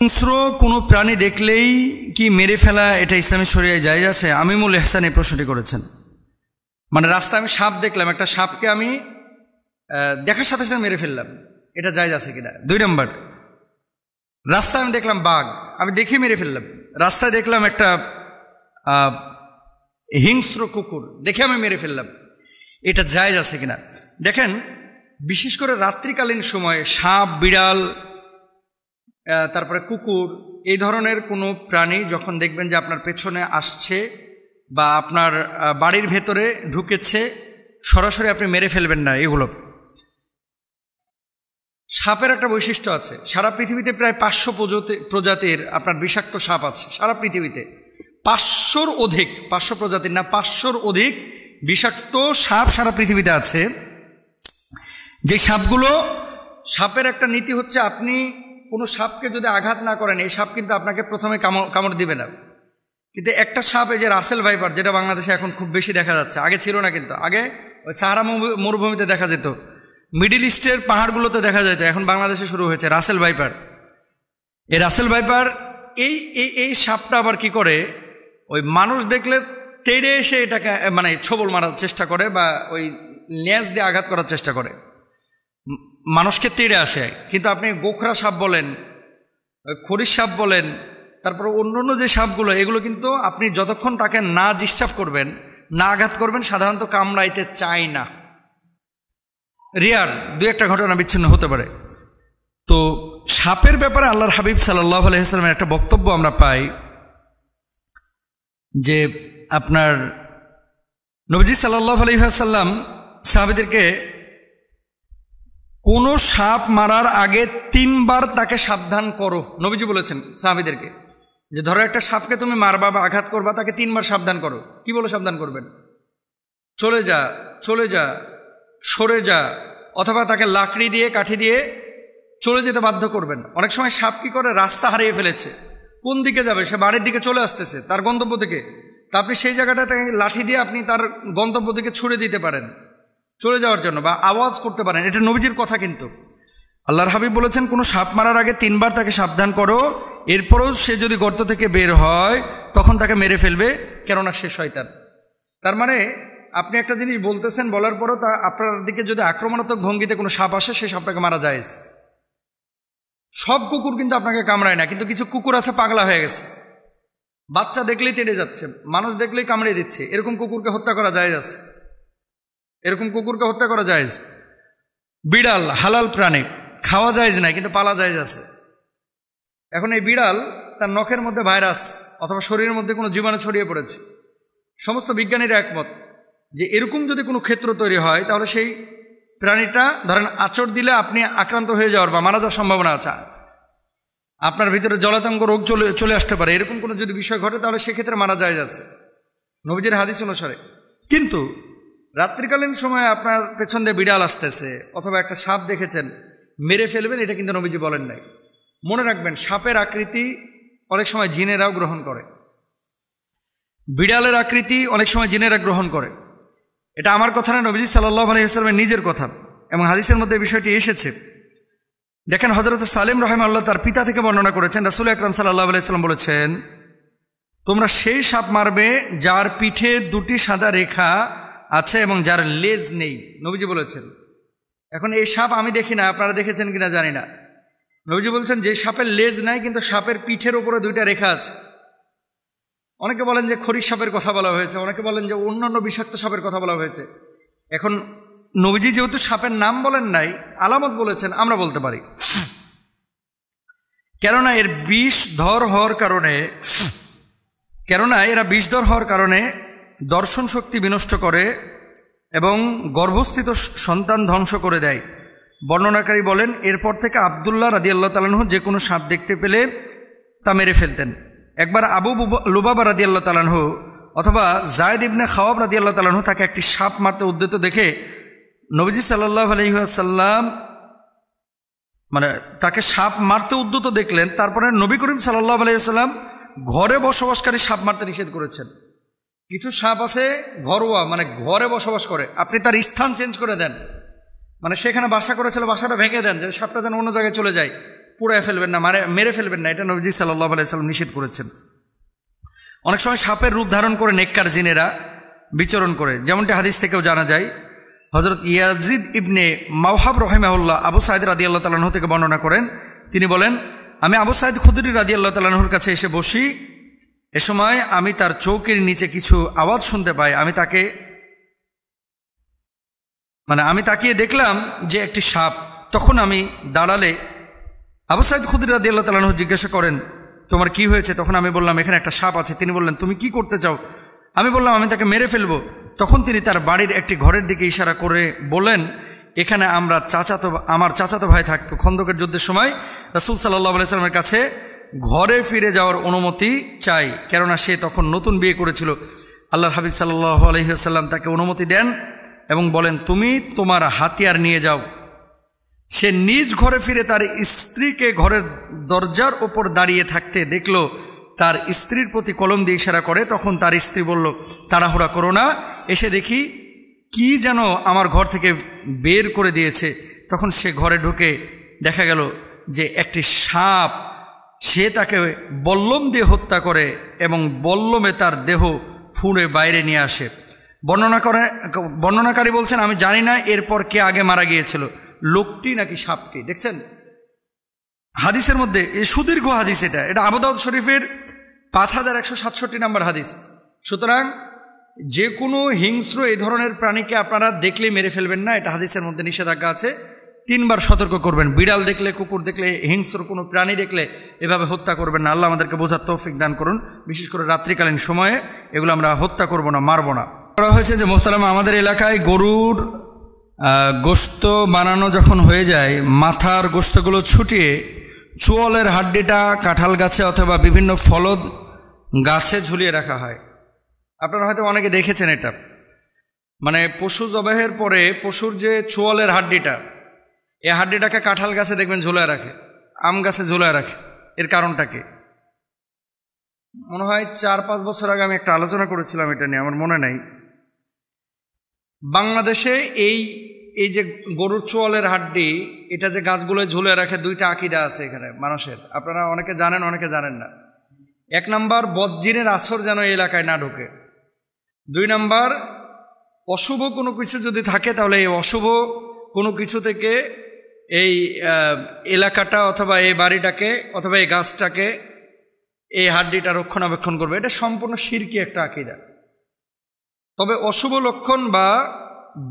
হিংস্র কোনো প্রাণী দেখলেই কি মেরে ফেলা এটা ইসলামী শরিয়ায় জায়েজ আছে? আমিমুল ইহসান এই প্রশ্নটি করেছেন। মানে রাস্তায় আমি সাপ দেখলাম, একটা সাপকে আমি দেখার সাথে সাথে মেরে ফেললাম, এটা জায়েজ আছে কিনা। 2 নম্বর, রাস্তায় আমি দেখলাম বাঘ, আমি দেখে মেরে ফেললাম। রাস্তায় দেখলাম একটা হিংস্র কুকুর, দেখে আমি মেরে ফেললাম, এটা জায়েজ আছে কিনা। দেখেন, বিশেষ করে রাত্রিকালীন সময়ে সাপ, বিড়াল, তারপরে কুকুর, এই ধরনের কোনো প্রাণী যখন দেখবেন যে আপনার পেছনে আসছে বা আপনার বাড়ির ভেতরে ঢুকেছে, সরাসরি আপনি মেরে ফেলবেন না। এগুলো সাপের একটা বৈশিষ্ট্য আছে, সারা পৃথিবীতে প্রায় 500 প্রজাতির আপনার বিষাক্ত সাপ আছে। সারা পৃথিবীতে 500-র অধিক, 500 প্রজাতির না, 500-র অধিক বিষাক্ত সাপ সারা পৃথিবীতে আছে। যে সাপগুলো, সাপের একটা নীতি হচ্ছে, আপনি কোনো সাপকে যদি আঘাত না করেন, এই সাপ কিন্তু আপনাকে প্রথমে কামড় দিবে না। কিন্তু একটা সাপ, এই যে রাসেল ভাইপার, যেটা বাংলাদেশে এখন খুব বেশি দেখা যাচ্ছে, আগে ছিল না, কিন্তু আগে ওই সাহারা মরুভূমিতে দেখা যেত, মিডিল ইস্টের পাহাড়গুলোতে দেখা যেত, এখন বাংলাদেশে শুরু হয়েছে রাসেল ভাইপার। এই রাসেল ভাইপার, এই সাপটা আবার কি করে, ওই মানুষ দেখলে তেড়ে এসে এটাকে মানে ছোবল মারার চেষ্টা করে বা ওই লেজ দিয়ে আঘাত করার চেষ্টা করে, মানুষকে তেড়ে আসে। কিন্তু আপনি গোখরা সাপ বলেন, খরিশ সাপ বলেন, তারপর অন্য যে সাপগুলো, এগুলো কিন্তু আপনি যতক্ষণ তাকে না ডিস্টার্ব করবেন, না আঘাত করবেন, সাধারণত কামড়াইতে চায় না। রিয়ার 2-একটা ঘটনা বিচ্ছিন্ন হতে পারে। তো সাপের ব্যাপারে আল্লাহর হাবিব সাল্লাল্লাহু আলাইহি ওয়াসাল্লামের একটা বক্তব্য আমরা পাই যে আপনার নবীজি সাল্লাল্লাহু আলাইহি ওয়াসাল্লাম সাহাবীদেরকে কোনো সাপ মারার আগে 3 বার তাকে সাবধান করো। নবীজি বলেছেন সাহাবীদেরকে যে ধরো একটা সাপকে তুমি মারবা বা আঘাত করবা, তাকে 3 বার সাবধান করো। কি বলে সাবধান করবেন? চলে যা, চলে যা, সরে যা, অথবা তাকে লাকড়ি দিয়ে, কাঠি দিয়ে চলে যেতে বাধ্য করবেন। অনেক সময় সাপ কি করে, রাস্তা হারিয়ে ফেলেছে, কোন দিকে যাবে, সে বাড়ির দিকে চলে আসতেছে তার গন্তব্য থেকে, তা আপনি সেই জায়গাটাতে লাঠি দিয়ে আপনি তার গন্তব্য দিকে ছুড়ে দিতে পারেন চলে যাওয়ার জন্য, বা আওয়াজ করতে পারেন। এটা নবীজির কথা। কিন্তু আল্লাহর হাবিব বলেছেন কোনো সাপ মারার আগে 3 বার তাকে সাবধান করো, এরপরও সে যদি গর্ত থেকে বের হয় তখন তাকে মেরে ফেলবে, কেননা সে শয়তান। তার মানে আপনি একটা জিনিস বলতেছেন, বলার পরও তা আপনার দিকে যদি আক্রমণাত্মক ভঙ্গিতে কোনো সাপ আসে, সেই সাপটাকে মারা যায়। সব কুকুর কিন্তু আপনাকে কামড়ায় না, কিন্তু কিছু কুকুর আছে পাগলা হয়ে গেছে, বাচ্চা দেখলেই তেড়ে যাচ্ছে, মানুষ দেখলেই কামড়িয়ে দিচ্ছে, এরকম কুকুরকে হত্যা করা যায় আছে, এরকম কুকুরকে হত্যা করা যায়। বিড়াল হালাল প্রাণী, খাওয়া যায় না, কিন্তু পালা যায় আছে। এখন এই বিড়াল, তার নখের মধ্যে ভাইরাস অথবা শরীরের মধ্যে কোনো জীবাণু ছড়িয়ে পড়েছে। সমস্ত বিজ্ঞানীরা একমত যে এরকম যদি কোনো ক্ষেত্র তৈরি হয়, তাহলে সেই প্রাণীটা ধরেন আঁচড় দিলে আপনি আক্রান্ত হয়ে যাওয়ার বা মারা যাওয়ার সম্ভাবনা আছে, আপনার ভিতরে জলাতঙ্ক রোগ চলে আসতে পারে। এরকম কোনো যদি বিষয় ঘটে, তাহলে সেক্ষেত্রে মারা যায় যাচ্ছে নবীজির হাদিস অনুসারে। কিন্তু রাত্রিকালীন সময়ে আপনার পেছন দিয়ে বিড়াল আসতেছে অথবা একটা সাপ দেখেছেন, মেরে ফেলবেন, এটা কিন্তু নবীজি বলেন নাই। মনে রাখবেন, সাপের আকৃতি অনেক সময় জিনেরাও গ্রহণ করে, বিড়ালের আকৃতি অনেক সময় জিনেরা গ্রহণ করে। এটা আমার কথা না, নবীজি সাল্লাল্লাহু আলাইহি ওয়াসাল্লামের নিজের কথা, এবং হাদিসের মধ্যে বিষয়টি এসেছে। দেখেন, হযরত সালেম রাহিমাহুল্লাহ তার পিতা থেকে বর্ণনা করেছেন, রাসূল আকরাম সাল্লাল্লাহু আলাইহি ওয়াসাল্লাম বলেছেন, তোমরা সেই সাপ মারবে যার পিঠে 2টি সাদা রেখা আছে এবং যার লেজ নেই। নবীজি বলেছেন। এখন এই সাপ আমি দেখি না, আপনারা দেখেছেন কিনা জানি না। নবীজি বলছেন যে সাপের লেজ নাই, কিন্তু সাপের পিঠের উপরে 2টা রেখা আছে। অনেকে বলেন যে খরিশ সাপের কথা বলা হয়েছে, অনেকে বলেন যে অন্যান্য বিষাক্ত সাপের কথা বলা হয়েছে। এখন নবীজি যেহেতু সাপের নাম বলেন নাই, আলামত বলেছেন, আমরা বলতে পারি, কেননা এরা বিষধর হওয়ার কারণে দর্শন শক্তি বিনষ্ট করে এবং গর্ভস্থিত সন্তান ধ্বংস করে দেয়। বর্ণনাকারী বলেন, এরপর থেকে আব্দুল্লাহ রাদিয়াল্লাহু তাআলা আনহু যে কোনো সাপ দেখতে পেলে তা মেরে ফেলতেন। একবার আবু লুবাবা রাদিয়াল্লাহু তাআলা আনহু অথবা যায়েদ ইবনে খাওয়াব রাদিয়াল্লাহু তাআলা আনহু তাকে একটি সাপ মারতে উদ্যত দেখে নবীজি সাল্লাল্লাহু আলাইহি ওয়াসাল্লাম তাকে সাপ মারতে উদ্যত দেখলেন। তারপরে নবী করিম সাল্লাল্লাহু আলাইহি ওয়াসাল্লাম ঘরে বসবাসকারী সাপ মারতে নিষেধ করেছেন। কিছু সাপ আছে ঘরোয়া, ঘরে বসবাস করে, আপনি তার স্থান চেঞ্জ করে দেন, সেখানে বাসা করেছিল, বাসাটা ভেঙে দেন, যে সাপটা যেন অন্য জায়গায় চলে যায়, পুড়ে ফেলবেন না, মেরে ফেলবেন না, এটা নবীজি সাল্লাল্লাহু আলাইহি ওয়াসাল্লাম নিষেধ করেছেন। অনেক সময় সাপের রূপ ধারণ করে নেককার জিনেরা বিচরণ করে, যেমনটি হাদিস থেকেও জানা যায়। হযরত ইয়াজিদ ইবনে মাওহাব রাহিমাহুল্লাহ আবু সাঈদ রাদিয়াল্লাহু তাআলা আনহু থেকে বর্ণনা করেন, তিনি বলেন, আমি আবু সাঈদ খুদরি রাদিয়াল্লাহু তাআলা আনহুর কাছে এসে বসি, এ সময় আমি তার চৌকির নিচে কিছু আওয়াজ শুনতে পাই। আমি তাকিয়ে দেখলাম যে একটি সাপ। তখন আমি দাঁড়ালে আবু সাঈদ খুদরি রাদিয়াল্লাহু তাআলা আনহু জিজ্ঞাসা করেন, তোমার কি হয়েছে? তখন আমি বললাম, এখানে একটা সাপ আছে। তিনি বললেন, তুমি কি করতে চাও? আমি বললাম, আমি তাকে মেরে ফেলবো। তখন তিনি তার বাড়ির একটি ঘরের দিকে ইশারা করে বলেন, এখানে আমার চাচাতো ভাই থাকতো। খন্দকের যুদ্ধের সময় রাসূল সাল্লাল্লাহু আলাইহি ওয়াসাল্লামের কাছে ঘরে ফিরে যাওয়ার অনুমতি চাই, কেননা সে তখন নতুন বিয়ে করেছিল। আল্লাহর হাবিব সাল্লাল্লাহু আলাইহি ওয়াসাল্লাম তাকে অনুমতি দেন এবং বলেন, তুমি তোমার হাতিয়ার নিয়ে যাও। সে নিজ ঘরে ফিরে তার স্ত্রীকে ঘরের দরজার ওপর দাঁড়িয়ে থাকতে দেখল। তার স্ত্রীর প্রতি কলম দিয়ে ইশারা করে। তখন তার স্ত্রী বলল, তাড়াহুড়া করো না, এসে দেখি কি যেন আমার ঘর থেকে বের করে দিয়েছে। তখন সে ঘরে ঢুকে দেখা গেল যে একটি সাপ, সে তাকে বল্লম দিয়ে হত্যা করে এবং বল্লমে তার দেহ ফুঁড়ে বাইরে নিয়ে আসে। বর্ণনাকারী বলছেন, আমি জানি না এরপর কে আগে মারা গিয়েছিল, লোকটি নাকি সাপটি। দেখছেন হাদিসের মধ্যে এই সুদীর্ঘ হাদিস, এটা আবু দাউদ শরীফের 5167 নম্বর হাদিস। সুতরাং যে কোনো হিংস্র এই ধরনের প্রাণীকে আপনারা দেখলেই মেরে ফেলবেন না, এটা হাদিসের মধ্যে নিষেধাজ্ঞা আছে। 3 বার সতর্ক করবেন, বিড়াল দেখলে, কুকুর দেখলে, হিংস্র কোনো প্রাণী দেখলে এভাবে হত্যা করবেন না। আল্লাহ আমাদেরকে বোঝার তৌফিক দান করুন। বিশেষ করে রাত্রিকালীন সময়ে এগুলো আমরা হত্যা করব না, মারব না। করা হয়েছে যে মোহতারামা, আমাদের এলাকায় গরুর গোশত বানানো যখন হয়ে যায়, মাথার গোশতগুলো ছুটিয়ে চোয়ালের হাড্ডিটা কাঁঠাল গাছে অথবা বিভিন্ন ফলদ গাছে ঝুলিয়ে রাখা হয়। আপনারা হয়তো অনেকে দেখেছেন এটা, পশু জবাহের পরে পশুর যে চোয়ালের হাড্ডিটা, এই হাড্ডিটাকে কাঁঠাল গাছে দেখবেন ঝুলায় রাখে, আম গাছে ঝুলায় রাখে। এর কারণটা কি? মনে হয় 4-5 বছর আগে আমি একটা আলোচনা করেছিলাম এটা নিয়ে, আমার মনে নাই। বাংলাদেশে এই যে গরুর চোয়ালের হাড্ডি, এটা যে গাছগুলো ঝুলে রাখে, 2টা আকীদা আছে এখানে মানুষের। আপনারা অনেকে জানেন, অনেকে জানেন না। 1 নাম্বার, বদজিনের আসর যেন এই এলাকায় না ঢোকে। 2 নাম্বার, অশুভ কোনো কিছু যদি থাকে তাহলে এই অশুভ কোনো কিছু থেকে এই এলাকাটা অথবা এই বাড়িটাকে অথবা এই গাছটাকে, এই হাড্ডিটা রক্ষণাবেক্ষণ করবে। এটা সম্পূর্ণ শিরকি একটা আকীদা। তবে অশুভ লক্ষণ বা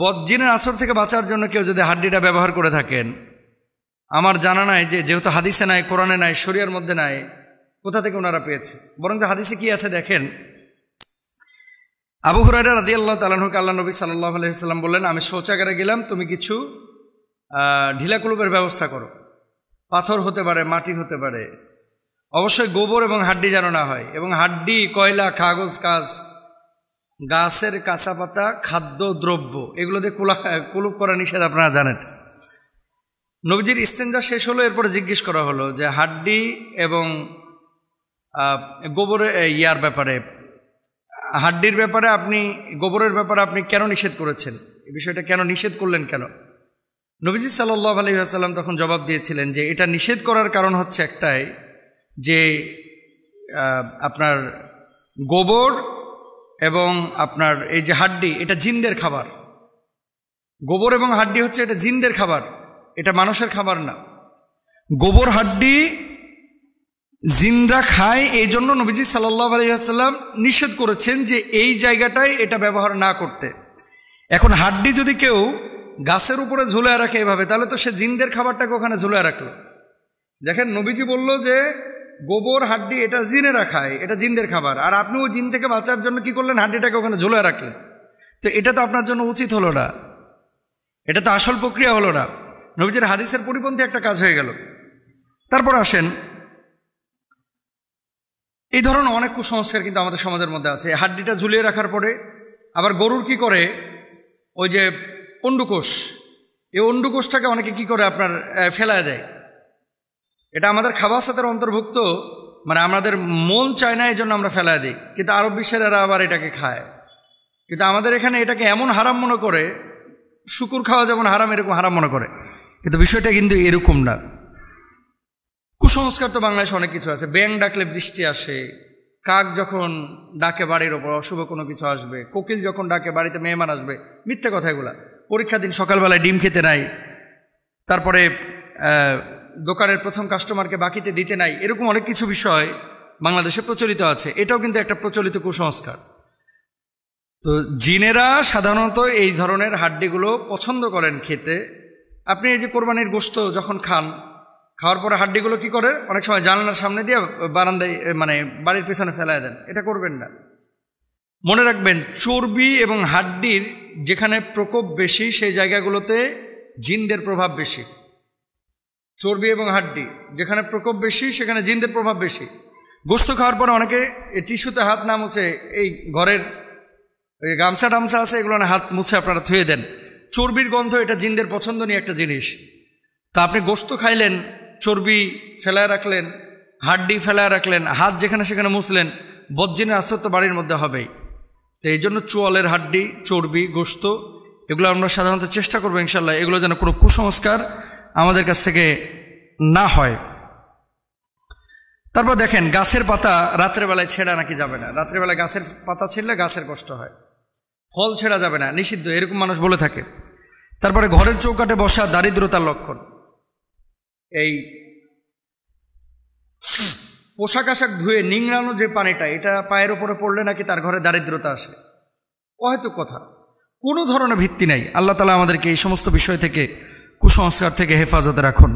বদজিনের আসর থেকে বাঁচার জন্য কেউ যদি হাড্ডিটা ব্যবহার করে থাকেন, আমার জানা নাই যেহেতু হাদিসে নাই, কোরআনে নাই, শরিয়ার মধ্যে নাই, কোথা থেকে ওনারা পেয়েছে। বরং যে হাদিসে কি আছে দেখেন, আবু হুরায়রা রাদিয়াল্লাহু তাআলা আনহুকে আল্লাহ নবী সাল্লাল্লাহু আলাইহি ওয়াসাল্লাম বললেন, আমি শৌচাগারে গেলাম, তুমি কিছু ঢিলা কুলুপের ব্যবস্থা করো। পাথর হতে পারে, মাটি হতে পারে, অবশ্যই গোবর এবং হাড্ডি যেন না হয়। এবং হাড্ডি, কয়লা, কাগজ, গাছের কাঁচা পাতা, খাদ্য দ্রব্য, এগুলো দিয়ে কুলুপ করা নিষেধ, আপনারা জানেন। নবীজির ইস্তেঞ্জা শেষ হলো, এরপরে জিজ্ঞেস করা হলো যে হাড্ডি এবং গোবরের হাড্ডির ব্যাপারে আপনি, গোবরের ব্যাপারে আপনি কেন নিষেধ করেছেন, এই বিষয়টা কেন নিষেধ করলেন কেন? নবীজি সাল্লাল্লাহু আলাইহি ওয়াসাল্লাম তখন জবাব দিয়েছিলেন যে এটা নিষেধ করার কারণ হচ্ছে একটাই, যে আপনার গোবর এবং আপনার এই যে হাড্ডি, এটা জিনদের খাবার। গোবর এবং হাড্ডি হচ্ছে এটা জিনদের খাবার, এটা মানুষের খাবার না। গোবর হাড্ডি জিনরা খায়, এই জন্য নবীজি সাল্লাল্লাহু আলাইহি ওয়াসাল্লাম নিষেধ করেছেন যে এই জায়গাটায় এটা ব্যবহার না করতে। এখন হাড্ডি যদি কেউ গাছের উপরে ঝুলায় রাখে এভাবে, তাহলে তো সে জিনদের খাবারটাকে ওখানে ঝুলায় রাখলো। দেখেন নবীজি বলল যে গোবর হাড্ডি এটা জিনেরা খায়, এটা জিনদের খাবার, আর আপনি ওই জিন থেকে বাঁচার জন্য কি করলেন, হাড্ডিটাকে ওখানে ঝুলায় রাখলেন। তো এটা তো আপনার জন্য উচিত হলো না, এটা তো আসল প্রক্রিয়া হলো না, নবীজির হাদিসের পরিপন্থী একটা কাজ হয়ে গেল। তারপর আসেন, এই ধরনের অনেক কুসংস্কার কিন্তু আমাদের সমাজের মধ্যে আছে। হাড্ডিটা ঝুলিয়ে রাখার পরে আবার গরুর কি করে, ওই যে অন্ডুকোষ, এই অন্ডুকোষটাকে অনেকে কি করে আপনার ফেলায় দেয়। এটা আমাদের খাবাসাতের অন্তর্ভুক্ত, আমাদের মন চায় না, এই জন্য আমরা ফেলায় দিই। কিন্তু আরব বিশ্বের এরা আবার এটাকে খায়। কিন্তু আমাদের এখানে এটাকে এমন হারাম মনে করে, শুকুর খাওয়া যেমন হারাম, এরকম হারাম মনে করে। কিন্তু বিষয়টা কিন্তু এরকম না। কুসংস্কার তো বাংলাদেশে অনেক কিছু আছে। ব্যাঙ ডাকলে বৃষ্টি আসে, কাক যখন ডাকে বাড়ির ওপর অশুভ কোনো কিছু আসবে, কোকিল যখন ডাকে বাড়িতে মেহমান আসবে, মিথ্যে কথা এগুলা। পরীক্ষা দিন সকালবেলায় ডিম খেতে নাই, তারপরে দোকানের প্রথম কাস্টমারকে বাকিতে দিতে নাই, এরকম অনেক কিছু বিষয় বাংলাদেশে প্রচলিত আছে। এটাও কিন্তু একটা প্রচলিত কুসংস্কার। তো জিনেরা সাধারণত এই ধরনের হাড্ডিগুলো পছন্দ করেন খেতে। আপনি এই যে কোরবানির গোশত যখন খান, খাওয়ার পরে হাড্ডিগুলো কি করে, অনেক সময় জানালার সামনে দিয়ে বারান্দায় মানে বাড়ির পেছনে ফেলায় দেন। এটা করবেন না। মনে রাখবেন, চর্বি এবং হাড্ডির যেখানে প্রকোপ বেশি সেই জায়গাগুলোতে জিনদের প্রভাব বেশি। চর্বি এবং হাড্ডি যেখানে প্রকোপ বেশি সেখানে জিনদের প্রভাব বেশি। গোশত খাওয়ার পরে অনেকে টিস্যুতে হাত না মুছে, এই ঘরের গামছা টামছা আছে এগুলো না হাত মুছে আপনারা ধুয়ে দেন। চর্বির গন্ধ এটা জিনদের পছন্দনীয় একটা জিনিস। তা আপনি গোশত খাইলেন, চর্বি ফেলায় রাখলেন, হাড্ডি ফেলায় রাখলেন, হাত যেখানে সেখানে মুছলেন, বদজিনের আশ্রয় তো বাড়ির মধ্যে হবেই। তো এই জন্য চোয়ালের হাড্ডি, চর্বি, গোশত এগুলো আমরা সাধারণত চেষ্টা করবো ইনশাল্লাহ এগুলো যেন কোনো কুসংস্কার আমাদের কাছ থেকে না হয়। তারপর দেখেন, গাছের পাতা রাত্রেবেলায় ছেঁড়া নাকি যাবে না। রাত্রেবেলায় গাছের পাতা ছিঁড়লে গাছের কষ্ট হয়। ফল ছেঁড়া যাবে না, নিষিদ্ধ, এরকম মানুষ বলে থাকে। তারপরে ঘরের চৌকাঠে বসা দারিদ্রতার লক্ষণ। এই পোশাক আশাক ধুয়ে নিংড়ানো যে পানিটা, এটা পায়ের ওপরে পড়লে নাকি তার ঘরে দারিদ্রতা আসে। অহেতুক কথা, কোনো ধরনের ভিত্তি নাই। আল্লাহ তাআলা আমাদেরকে এই সমস্ত বিষয় থেকে, কুসংস্কার থেকে হেফাজতে রাখুন।